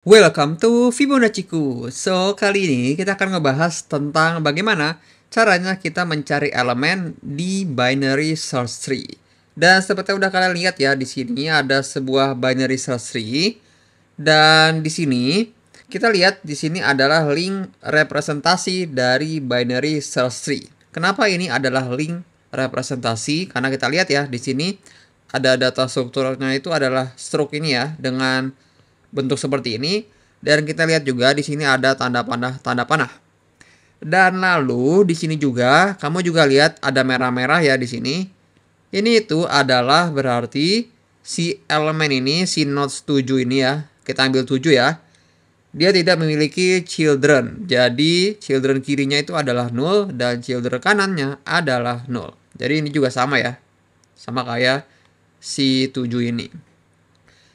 Welcome to Fibonacci-ku. So, kali ini kita akan ngebahas tentang bagaimana caranya kita mencari elemen di binary search tree. Dan seperti yang udah kalian lihat ya, di sini ada sebuah binary search tree. Dan di sini kita lihat di sini adalah link representasi dari binary search tree. Kenapa ini adalah link representasi? Karena kita lihat ya, di sini ada data strukturnya itu adalah stroke ini ya, dengan bentuk seperti ini, dan kita lihat juga di sini ada tanda panah. Dan lalu di sini juga kamu juga lihat ada merah-merah ya di sini. Ini itu adalah berarti si elemen ini, si node 7 ini ya, kita ambil 7 ya. Dia tidak memiliki children. Jadi children kirinya itu adalah 0 dan children kanannya adalah 0. Jadi ini juga sama ya. Sama kayak si 7 ini.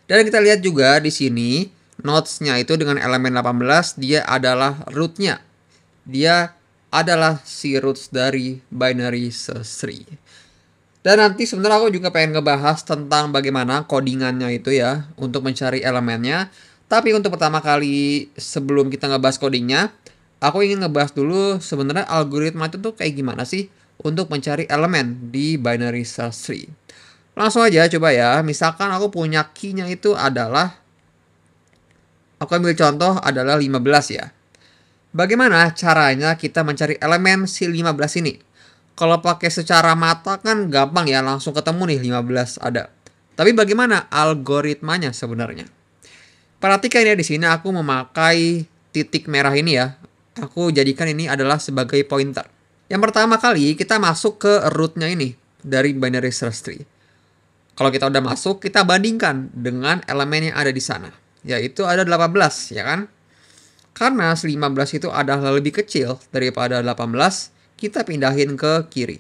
Dan kita lihat juga di sini nodes-nya itu dengan elemen 18 dia adalah root-nya. Dia adalah si roots dari binary search tree. Dan nanti sebenarnya aku juga pengen ngebahas tentang bagaimana codingannya itu ya untuk mencari elemennya. Tapi untuk pertama kali sebelum kita ngebahas codingnya, aku ingin ngebahas dulu sebenarnya algoritma itu tuh kayak gimana sih untuk mencari elemen di binary search tree. Langsung aja coba ya, misalkan aku punya key-nya itu adalah, aku ambil contoh adalah 15 ya. Bagaimana caranya kita mencari elemen si 15 ini? Kalau pakai secara mata kan gampang ya, langsung ketemu nih 15 ada. Tapi bagaimana algoritmanya sebenarnya? Perhatikan ya, di sini aku memakai titik merah ini ya. Aku jadikan ini adalah sebagai pointer. Yang pertama kali kita masuk ke root-nya ini dari binary search tree. Kalau kita udah masuk, kita bandingkan dengan elemen yang ada di sana. Yaitu ada 18, ya kan? Karena 15 itu adalah lebih kecil daripada 18, kita pindahin ke kiri.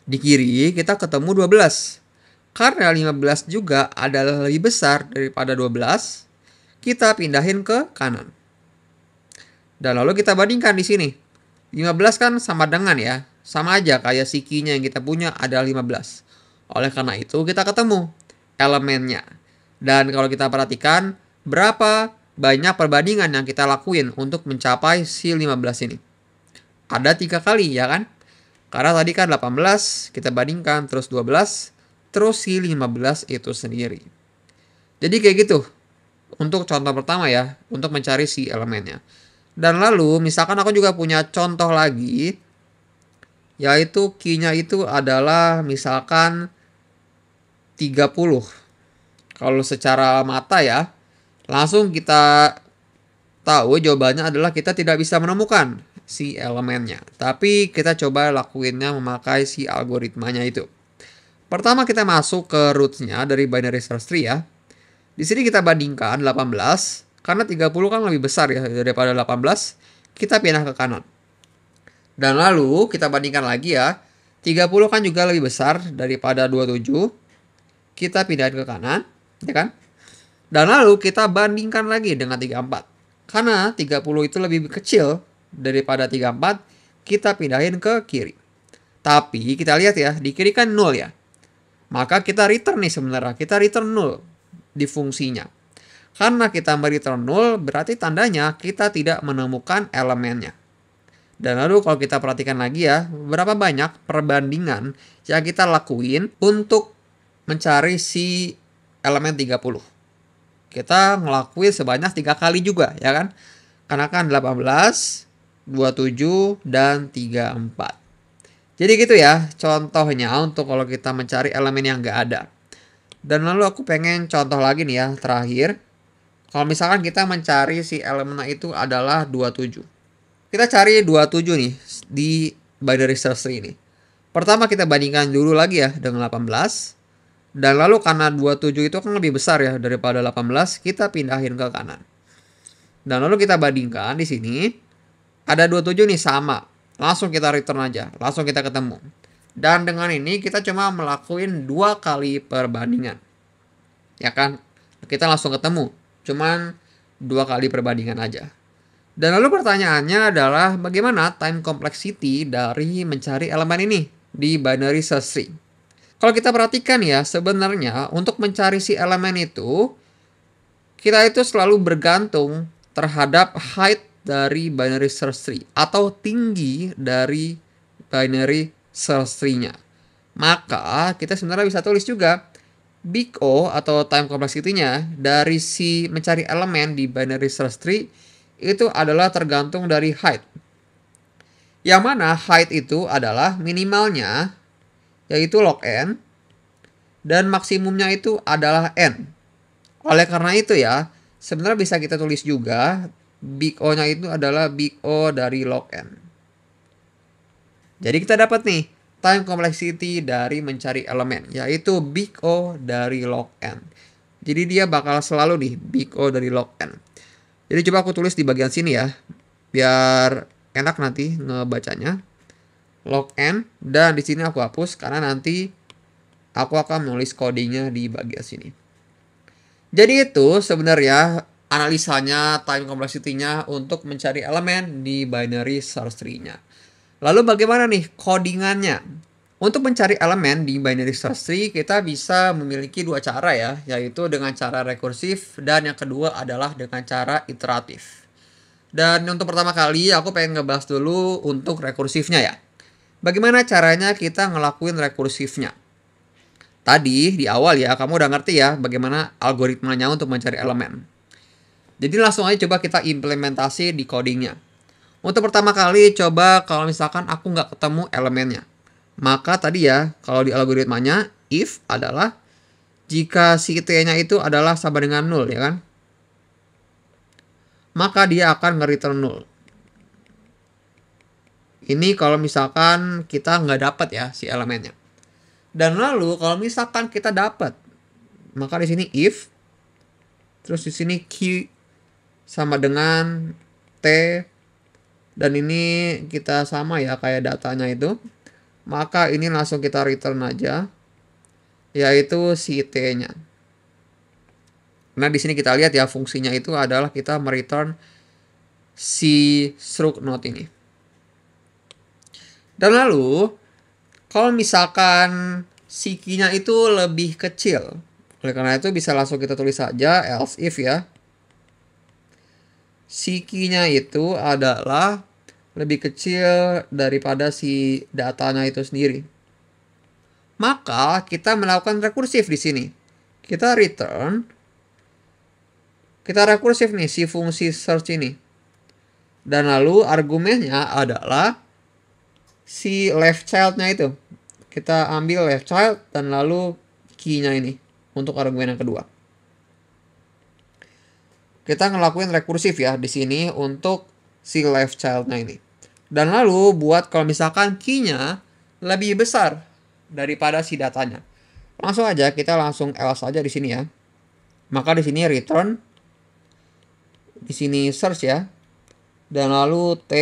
Di kiri, kita ketemu 12. Karena 15 juga adalah lebih besar daripada 12, kita pindahin ke kanan. Dan lalu kita bandingkan di sini. 15 kan sama dengan ya, sama aja kayak si key-nya yang kita punya ada 15. Oleh karena itu kita ketemu elemennya. Dan kalau kita perhatikan berapa banyak perbandingan yang kita lakuin untuk mencapai si 15 ini. Ada 3 kali ya kan? Karena tadi kan 18 kita bandingkan terus 12 terus si 15 itu sendiri. Jadi kayak gitu untuk contoh pertama ya, untuk mencari si elemennya. Dan lalu misalkan aku juga punya contoh lagi, yaitu key-nya itu adalah misalkan 30. Kalau secara mata ya, langsung kita tahu jawabannya adalah kita tidak bisa menemukan si elemennya. Tapi kita coba lakuinnya memakai si algoritmanya itu. Pertama kita masuk ke roots-nya dari binary search tree ya. Di sini kita bandingkan 18, karena 30 kan lebih besar ya daripada 18, kita pindah ke kanan. Dan lalu kita bandingkan lagi ya, 30 kan juga lebih besar daripada 27, kita pindahin ke kanan, ya kan? Dan lalu kita bandingkan lagi dengan 34. Karena 30 itu lebih kecil daripada 34, kita pindahin ke kiri. Tapi kita lihat ya, di kiri kan 0 ya. Maka kita return nih sebenarnya, kita return 0 di fungsinya. Karena kita return 0, berarti tandanya kita tidak menemukan elemennya. Dan lalu kalau kita perhatikan lagi ya, berapa banyak perbandingan yang kita lakuin untuk mencari si elemen 30. Kita ngelakuin sebanyak 3 kali juga ya kan. Karena kan 18, 27, dan 34. Jadi gitu ya contohnya untuk kalau kita mencari elemen yang gak ada. Dan lalu aku pengen contoh lagi nih ya terakhir. Kalau misalkan kita mencari si elemen itu adalah 27. Kita cari 27 nih di binary search tree ini. Pertama kita bandingkan dulu lagi ya dengan 18. Dan lalu karena 27 itu kan lebih besar ya daripada 18, kita pindahin ke kanan. Dan lalu kita bandingkan di sini ada 27 nih sama. Langsung kita return aja, langsung kita ketemu. Dan dengan ini kita cuma melakukan 2 kali perbandingan. Ya kan? Kita langsung ketemu. Cuman 2 kali perbandingan aja. Dan lalu pertanyaannya adalah bagaimana time complexity dari mencari elemen ini di binary search tree. Kalau kita perhatikan ya, sebenarnya untuk mencari si elemen itu kita itu selalu bergantung terhadap height dari binary search tree atau tinggi dari binary search tree-nya. Maka kita sebenarnya bisa tulis juga big O atau time complexity-nya dari si mencari elemen di binary search tree itu adalah tergantung dari height. Yang mana height itu adalah minimalnya yaitu log n dan maksimumnya itu adalah n. Oleh karena itu ya, sebenarnya bisa kita tulis juga big O-nya itu adalah big O dari log n. Jadi kita dapat nih time complexity dari mencari elemen, yaitu big O dari log n. Jadi dia bakal selalu nih big O dari log n. Jadi coba aku tulis di bagian sini ya, biar enak nanti ngebacanya. Log n, dan di sini aku hapus karena nanti aku akan menulis codingnya di bagian sini. Jadi itu sebenarnya analisanya time complexity-nya untuk mencari elemen di binary search tree-nya. Lalu bagaimana nih codingannya? Untuk mencari elemen di binary search tree kita bisa memiliki dua cara ya, yaitu dengan cara rekursif dan yang kedua adalah dengan cara iteratif. Dan untuk pertama kali aku pengen ngebahas dulu untuk rekursifnya ya. Bagaimana caranya kita ngelakuin rekursifnya? Tadi di awal ya kamu udah ngerti ya bagaimana algoritmanya untuk mencari elemen. Jadi langsung aja coba kita implementasi di codingnya. Untuk pertama kali coba kalau misalkan aku nggak ketemu elemennya. Maka tadi ya kalau di algoritmanya if adalah jika si t-nya itu adalah sama dengan 0 ya kan. Maka dia akan nge-return 0. Ini kalau misalkan kita nggak dapat ya si elemennya. Dan lalu kalau misalkan kita dapat, maka di sini if, terus di sini q sama dengan t, dan ini kita sama ya kayak datanya itu, maka ini langsung kita return aja, yaitu si t-nya. Nah di sini kita lihat ya fungsinya itu adalah kita mereturn si struct node ini. Dan lalu kalau misalkan si key-nya itu lebih kecil, oleh karena itu bisa langsung kita tulis saja else if ya. Si key-nya itu adalah lebih kecil daripada si datanya itu sendiri. Maka kita melakukan rekursif di sini. Kita return, kita rekursif nih si fungsi search ini. Dan lalu argumennya adalah si left child-nya itu. Kita ambil left child dan lalu key-nya ini untuk argumen yang kedua. Kita ngelakuin rekursif ya di sini untuk si left child-nya ini. Dan lalu buat kalau misalkan key-nya lebih besar daripada si datanya. Langsung aja kita langsung else aja di sini ya. Maka di sini return, di sini search ya. Dan lalu t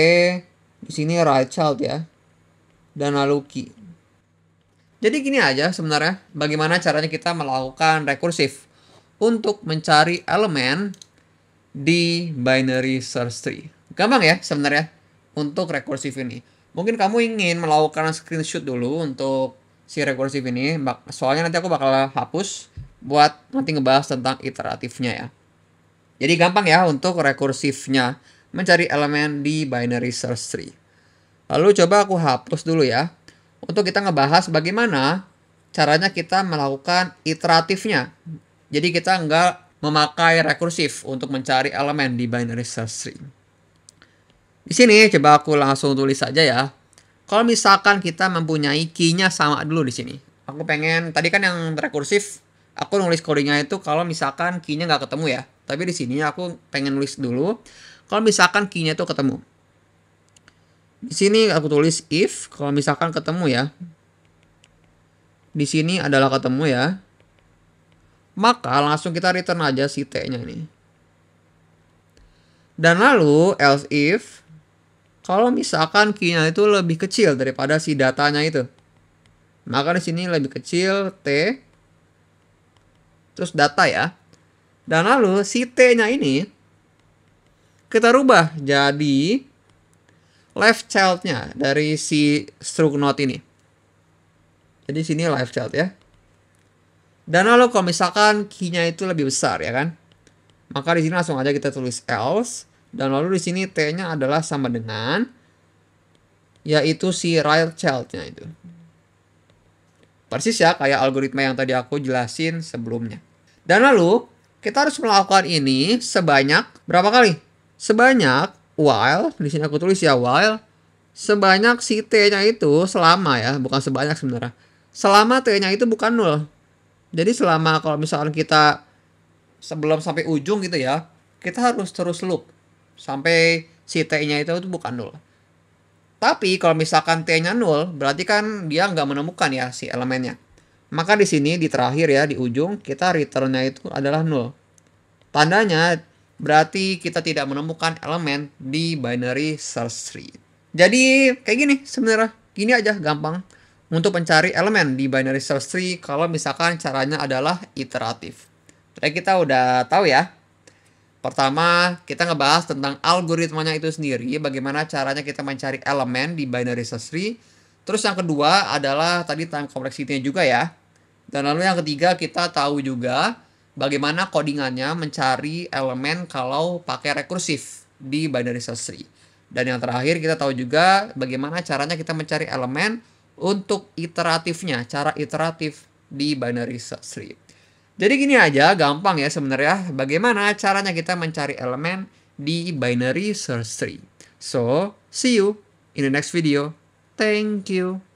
di sini right child ya. Dan lalu key. Jadi gini aja sebenarnya bagaimana caranya kita melakukan rekursif untuk mencari elemen di binary search tree. Gampang ya sebenarnya untuk rekursif ini. Mungkin kamu ingin melakukan screenshot dulu untuk si rekursif ini. Soalnya nanti aku bakal hapus buat nanti ngebahas tentang iteratifnya ya. Jadi gampang ya untuk rekursifnya mencari elemen di binary search tree. Lalu coba aku hapus dulu ya. Untuk kita ngebahas bagaimana caranya kita melakukan iteratifnya. Jadi kita nggak memakai rekursif untuk mencari elemen di binary search tree. Di sini coba aku langsung tulis saja ya. Kalau misalkan kita mempunyai key-nya sama dulu di sini. Aku pengen, tadi kan yang rekursif, aku nulis codingnya itu kalau misalkan key-nya nggak ketemu ya. Tapi di sini aku pengen nulis dulu, kalau misalkan key-nya itu ketemu. Di sini aku tulis if kalau misalkan ketemu ya. Di sini adalah ketemu ya. Maka langsung kita return aja si t-nya ini. Dan lalu else if kalau misalkan key-nya itu lebih kecil daripada si datanya itu. Maka di sini lebih kecil t terus data ya. Dan lalu si t-nya ini kita rubah jadi left child-nya dari si struct node ini. Jadi sini left child ya. Dan lalu kalau misalkan key-nya itu lebih besar ya kan. Maka di sini langsung aja kita tulis else, dan lalu di sini t-nya adalah sama dengan, yaitu si right child-nya itu. Persis ya kayak algoritma yang tadi aku jelasin sebelumnya. Dan lalu kita harus melakukan ini sebanyak berapa kali? Sebanyak while, di sini aku tulis ya while, sebanyak si t-nya itu selama ya, bukan sebanyak sebenarnya. Selama t-nya itu bukan 0. Jadi selama kalau misalkan kita sebelum sampai ujung gitu ya, kita harus terus loop sampai si t-nya itu bukan 0. Tapi kalau misalkan t-nya 0, berarti kan dia nggak menemukan ya si elemennya. Maka di sini di terakhir ya, di ujung, kita return-nya itu adalah 0. Tandanya berarti kita tidak menemukan elemen di binary search tree. Jadi kayak gini sebenarnya. Gini aja gampang untuk mencari elemen di binary search tree kalau misalkan caranya adalah iteratif. Jadi kita udah tahu ya. Pertama, kita ngebahas tentang algoritmanya itu sendiri, bagaimana caranya kita mencari elemen di binary search tree. Terus yang kedua adalah tadi time complexity-nya juga ya. Dan lalu yang ketiga, kita tahu juga bagaimana codingannya mencari elemen kalau pakai rekursif di binary search tree. Dan yang terakhir, kita tahu juga bagaimana caranya kita mencari elemen untuk iteratifnya, cara iteratif di binary search tree. Jadi gini aja, gampang ya sebenarnya bagaimana caranya kita mencari elemen di binary search tree. So, see you in the next video. Thank you.